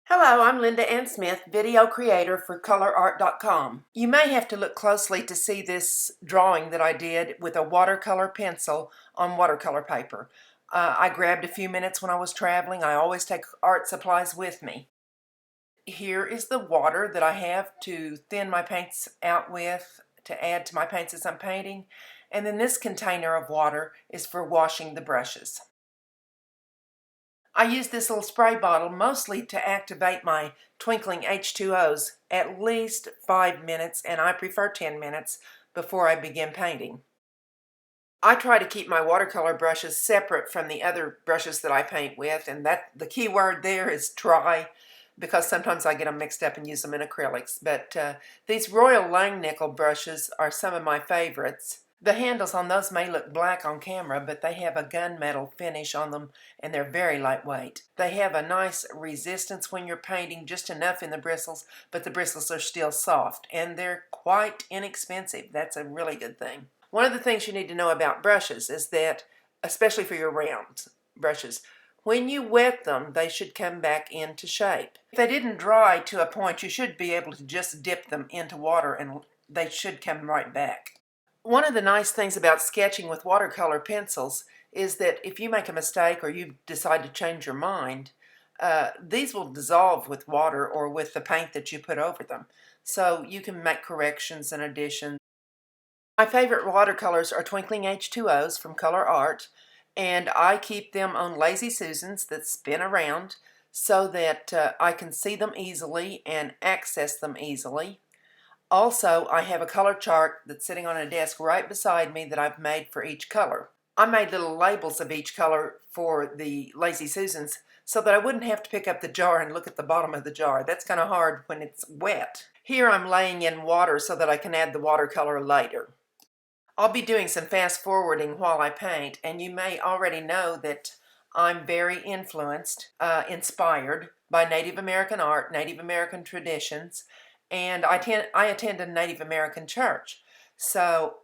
Hello, I'm Linda Ann Smith, video creator for ColourArte.com. You may have to look closely to see this drawing that I did with a watercolor pencil on watercolor paper. I grabbed a few minutes when I was traveling. I always take art supplies with me. Here is the water that I have to thin my paints out with, to add to my paints as I'm painting. And then this container of water is for washing the brushes. I use this little spray bottle mostly to activate my Twinkling H2Os at least 5 minutes, and I prefer 10 minutes before I begin painting. I try to keep my watercolor brushes separate from the other brushes that I paint with, and the key word there is try, because sometimes I get them mixed up and use them in acrylics. But these Royal Langnickel brushes are some of my favorites. The handles on those may look black on camera, but they have a gunmetal finish on them, and they're very lightweight. They have a nice resistance when you're painting, just enough in the bristles, but the bristles are still soft, and they're quite inexpensive. That's a really good thing. One of the things you need to know about brushes is that, especially for your round brushes, when you wet them, they should come back into shape. If they didn't dry to a point, you should be able to just dip them into water and they should come right back. One of the nice things about sketching with watercolor pencils is that if you make a mistake or you decide to change your mind, these will dissolve with water or with the paint that you put over them. So you can make corrections and additions. My favorite watercolors are Twinkling H2Os from ColourArte, and I keep them on Lazy Susans that spin around so that I can see them easily and access them easily. Also, I have a color chart that's sitting on a desk right beside me that I've made for each color. I made little labels of each color for the Lazy Susans so that I wouldn't have to pick up the jar and look at the bottom of the jar. That's kind of hard when it's wet. Here I'm laying in water so that I can add the watercolor later. I'll be doing some fast forwarding while I paint, and you may already know that I'm very inspired by Native American art, Native American traditions, and I attend a Native American church. So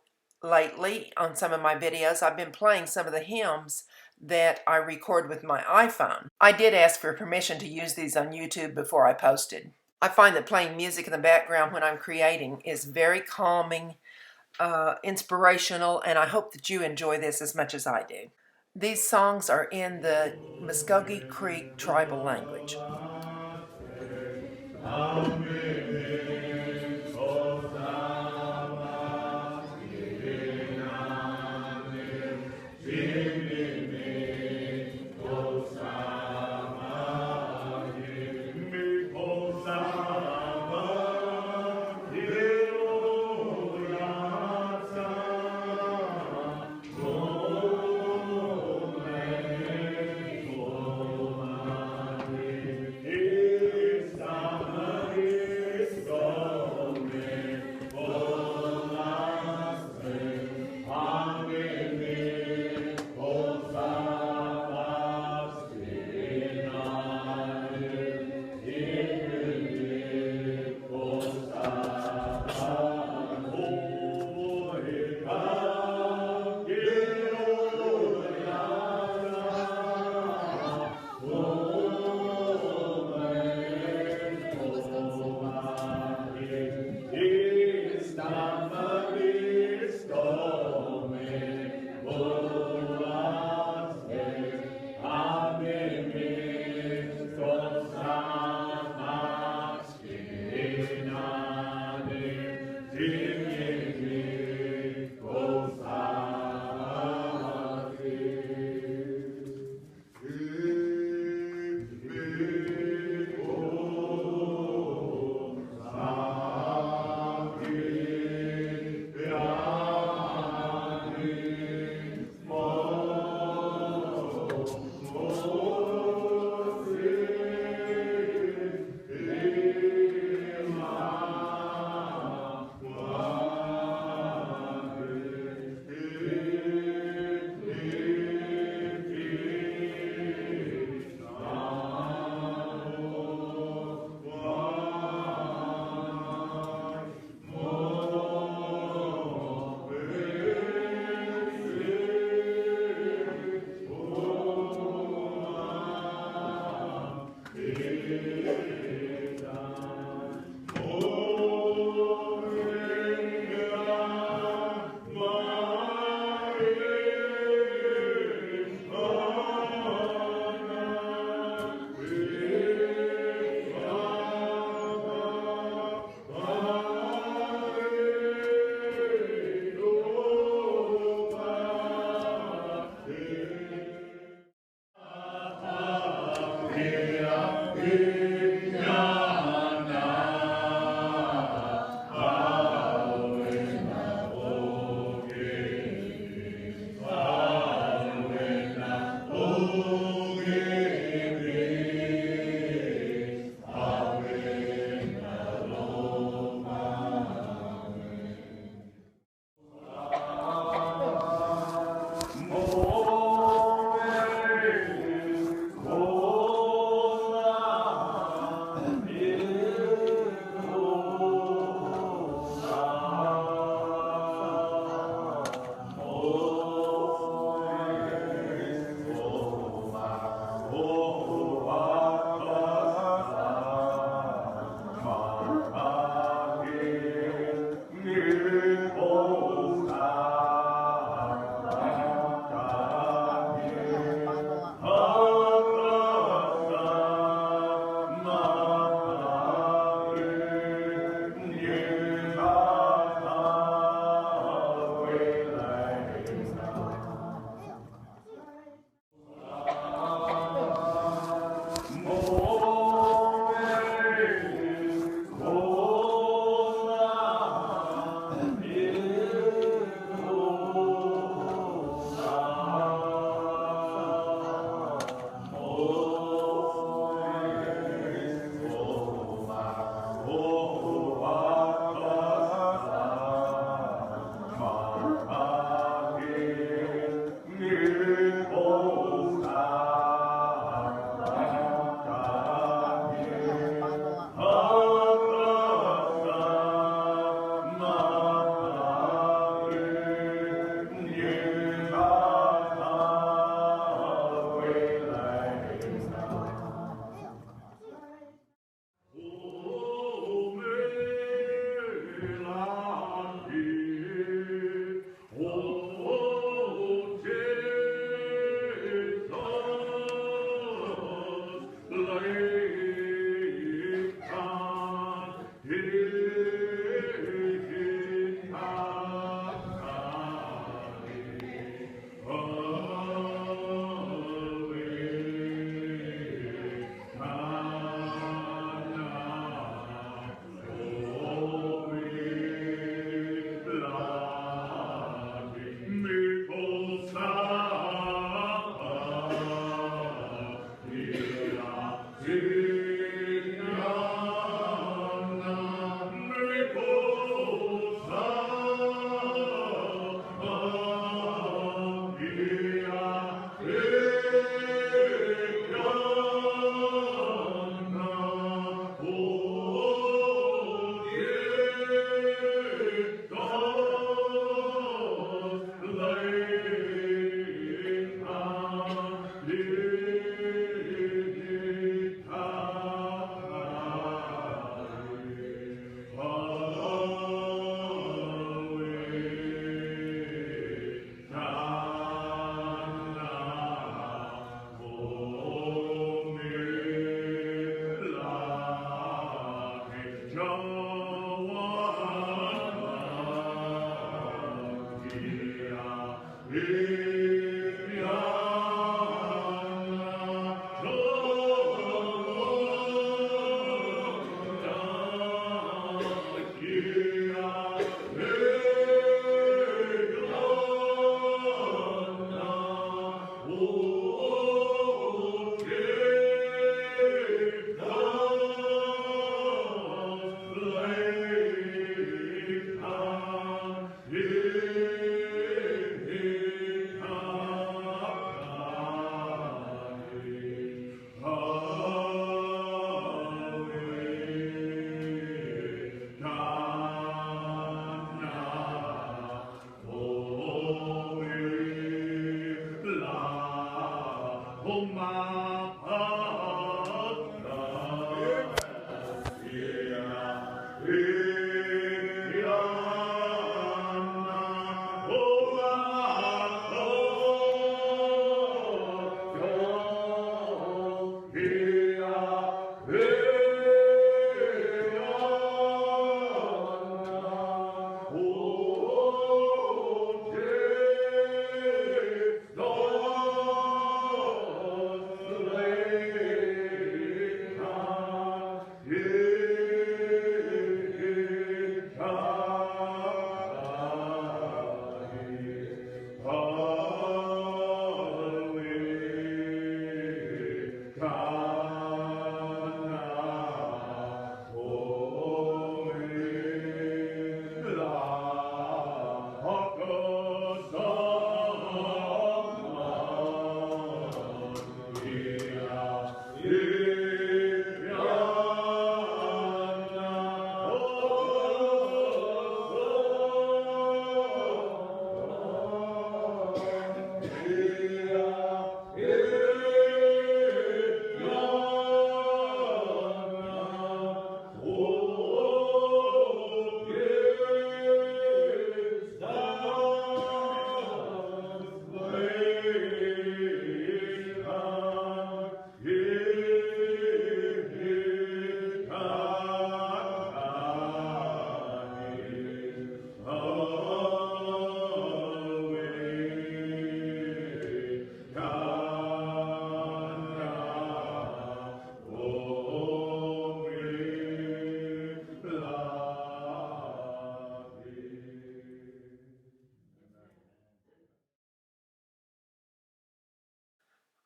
lately on some of my videos I've been playing some of the hymns that I record with my iPhone. I did ask for permission to use these on YouTube before I posted. I find that playing music in the background when I'm creating is very calming, inspirational, and I hope that you enjoy this as much as I do. These songs are in the Muscogee Creek tribal language.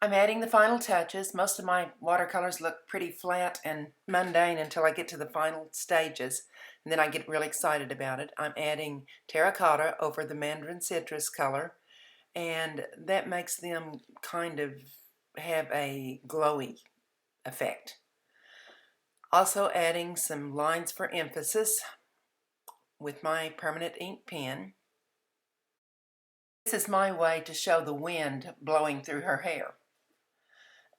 I'm adding the final touches. Most of my watercolors look pretty flat and mundane until I get to the final stages, and then I get really excited about it. I'm adding Terracotta over the Mandarin citrus color, and that makes them kind of have a glowy effect. Also adding some lines for emphasis with my permanent ink pen. This is my way to show the wind blowing through her hair.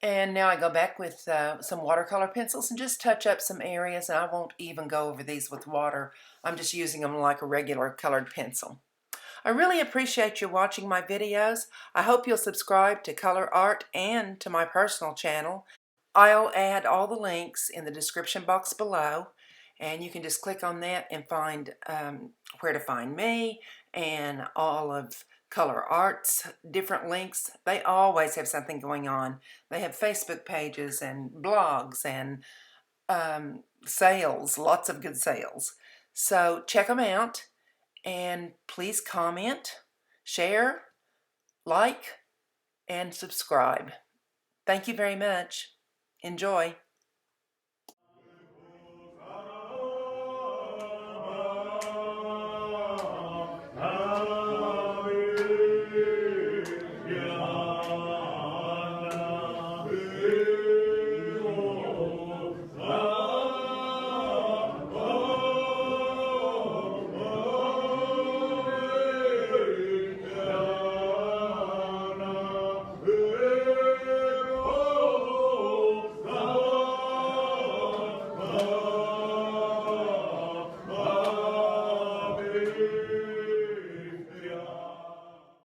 And now I go back with some watercolor pencils and just touch up some areas, and I won't even go over these with water. I'm just using them like a regular colored pencil. I really appreciate you watching my videos. I hope you'll subscribe to ColourArte and to my personal channel. I'll add all the links in the description box below, and you can just click on that and find where to find me and all of ColourArte's different links. They always have something going on. They have Facebook pages and blogs and sales, lots of good sales. So check them out, and please comment, share, like, and subscribe. Thank you very much. Enjoy.